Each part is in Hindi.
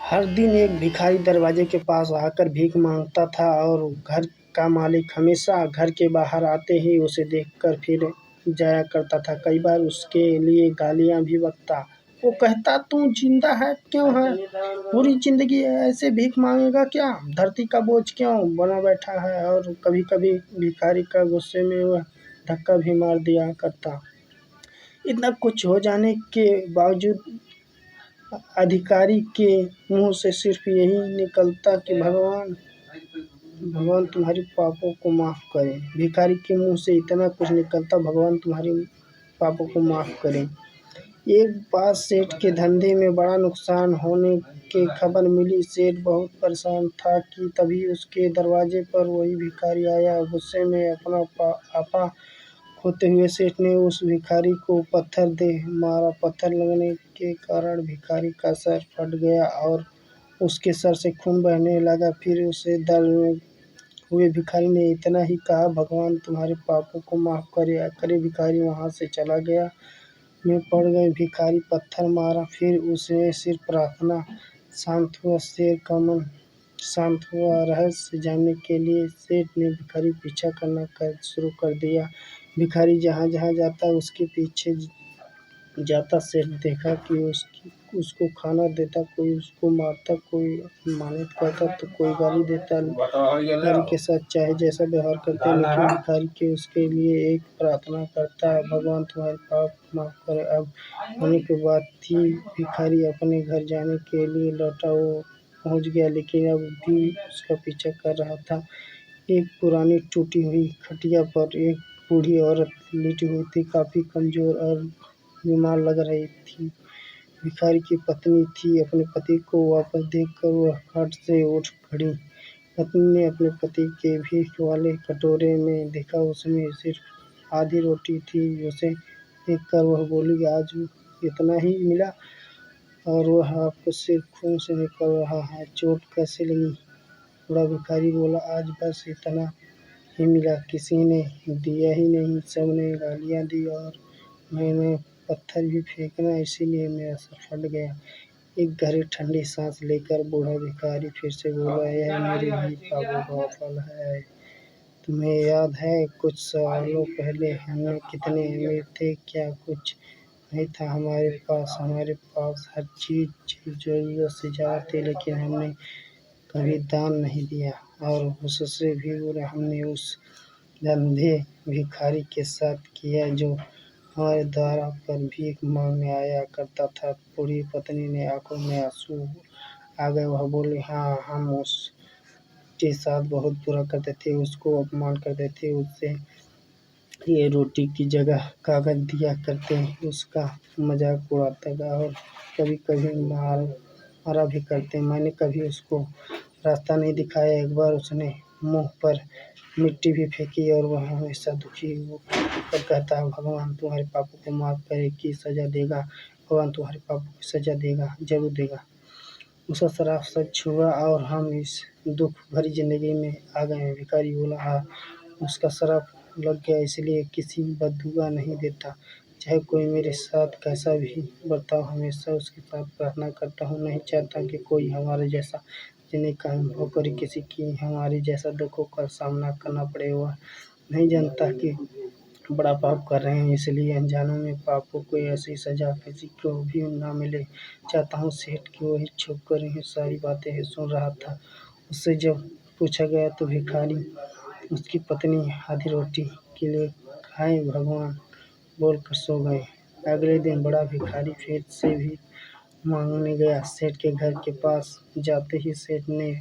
हर दिन एक भिखारी दरवाजे के पास आकर भीख मांगता था और घर का मालिक हमेशा घर के बाहर आते ही उसे देखकर फिर जाया करता था। कई बार उसके लिए गालियां भी बकता। वो कहता, तू जिंदा है क्यों है? पूरी जिंदगी ऐसे भीख मांगेगा क्या? धरती का बोझ क्यों बना बैठा है? और कभी कभी भिखारी का गुस्से में वह धक्का भी मार दिया करता। इतना कुछ हो जाने के बावजूद अधिकारी के मुंह से सिर्फ यही निकलता कि भगवान भगवान तुम्हारे पापों को माफ करे। भिखारी के मुंह से इतना कुछ निकलता, भगवान तुम्हारे पापों को माफ करे। एक बार सेठ के धंधे में बड़ा नुकसान होने की खबर मिली। सेठ बहुत परेशान था कि तभी उसके दरवाजे पर वही भिखारी आया। गुस्से में अपना आपा खोते हुए सेठ ने उस भिखारी को पत्थर दे मारा। पत्थर लगने के कारण भिखारी का सर फट गया और उसके सर से खून बहने लगा। फिर उसे दर्द हुए भिखारी ने इतना ही कहा, भगवान तुम्हारे पापों को माफ करे। भिखारी वहां से चला गया। में पड़ गए। भिखारी पत्थर मारा, फिर उसने सिर्फ प्रार्थना। शांत हुआ। शेर का मन शांत हुआ। रहस्य जानने के लिए सेठ ने भिखारी पीछा करना शुरू कर दिया। भिखारी जहाँ जहाँ जाता उसके पीछे जाता। सेठ देखा कि उसको खाना देता, कोई उसको मारता, कोई अपमानित करता तो कोई गाली देता। भिखारी के साथ चाहे जैसा व्यवहार करते, लेकिन भिखारी के उसके लिए एक प्रार्थना करता, भगवान तुम्हारे पाप माफ करे। अब होने के बाद ही भिखारी अपने घर जाने के लिए लौटा। वो पहुंच गया, लेकिन अब भी उसका पीछा कर रहा था। एक पुरानी टूटी हुई खटिया पर एक बूढ़ी औरत लेटी हुई थी, काफी कमजोर और बीमार लग रही थी। भिखारी की पत्नी थी। अपने पति को वापस देखकर वह हट से उठ खड़ी। पत्नी ने अपने पति के भीख वाले कटोरे में देखा, उसमें सिर्फ आधी रोटी थी। उसे देखकर वह बोली, आज इतना ही मिला और वह आपको सिर्फ खून से निकल रहा है, चोट कैसे लगी? बूढ़ा भिखारी बोला, आज बस इतना ही मिला, किसी ने दिया ही नहीं, सबने गालियां दी और मैंने पत्थर भी फेंकना, इसीलिए मेरा सर फट गया। एक गहरी ठंडी सांस लेकर बूढ़ा भिखारी फिर से बोला, यह मेरे ही पापों का फल है। तुम्हें याद है कुछ सालों पहले हम कितने अमीर थे? क्या कुछ नहीं था हमारे पास हर चीज जरूरत से ज्यादा थी, लेकिन हमने कभी दान नहीं दिया। और उससे भी बुरा हमने उस धंधे भिखारी के साथ किया जो हमारे द्वार पर भीख मांगने आया करता था। बूढ़ी पत्नी ने आंखों में आंसू आ गए। वह बोली, हाँ, हम उसके साथ बहुत बुरा करते थे, उसको अपमान करते थे, उससे ये रोटी की जगह कागज दिया करते, उसका मजाक उड़ाता था और कभी कभी मारा भी करते। मैंने कभी उसको रास्ता नहीं दिखाया। एक बार उसने मुंह पर मिट्टी भी फेंकी और वह हमेशा दुखी होकर कहता, भगवान तुम्हारे पापों को माफ करे की सजा देगा। भगवान तुम्हारे पापों की सजा देगा, जरूर देगा। उसका श्राप सच हुआ और हम इस दुख भरी जिंदगी में आ गए हैं। भिखारी बोला, हाँ, उसका श्राप लग गया, इसलिए किसी बददुआ नहीं देता। चाहे कोई मेरे साथ कैसा भी बर्ताव, हमेशा उसके साथ प्रार्थना करता हूँ। नहीं चाहता कि कोई हमारे जैसा जिंदगी का अनुभव करे, किसी की हमारे जैसा दुखों का सामना करना पड़े। वह नहीं जानता कि बड़ा पाप कर रहे हैं, इसलिए अनजानों में पापों को ऐसी सजा किसी को भी ना मिले। चाहता हूँ सेठ की वही छुप कर यही सारी बातें सुन रहा था। उससे जब पूछा गया तो भिखारी उसकी पत्नी आधी रोटी के लिए खाए भगवान बोलकर सो गए। अगले दिन बड़ा भिखारी फिर से भी मांगने गया। सेठ के घर के पास जाते ही सेठ ने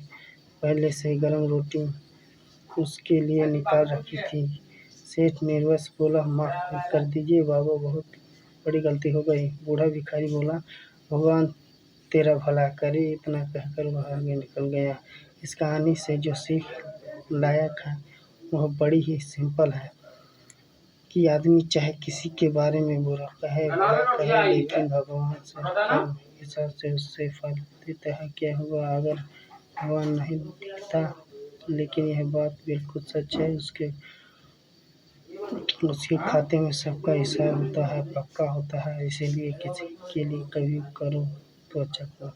पहले से गर्म रोटी उसके लिए निकाल रखी थी। सेठ निर्वश बोला, माफ कर दीजिए बाबा, बहुत बड़ी गलती हो गई। बूढ़ा भिखारी बोला, भगवान तेरा भला करे। इतना कहकर वह आगे निकल गया। इस कहानी से जो सीख लायक है वह बड़ी ही सिंपल है कि आदमी चाहे किसी के बारे में बुरा कहे, लेकिन भगवान से कम हिसाब से उससे फल देता है। क्या हुआ अगर भगवान नहीं दिखता? लेकिन यह बात बिल्कुल सच है, उसके खाते में सबका हिसाब होता है, पक्का होता है। इसीलिए किसी के लिए कभी करो तो अच्छा करो।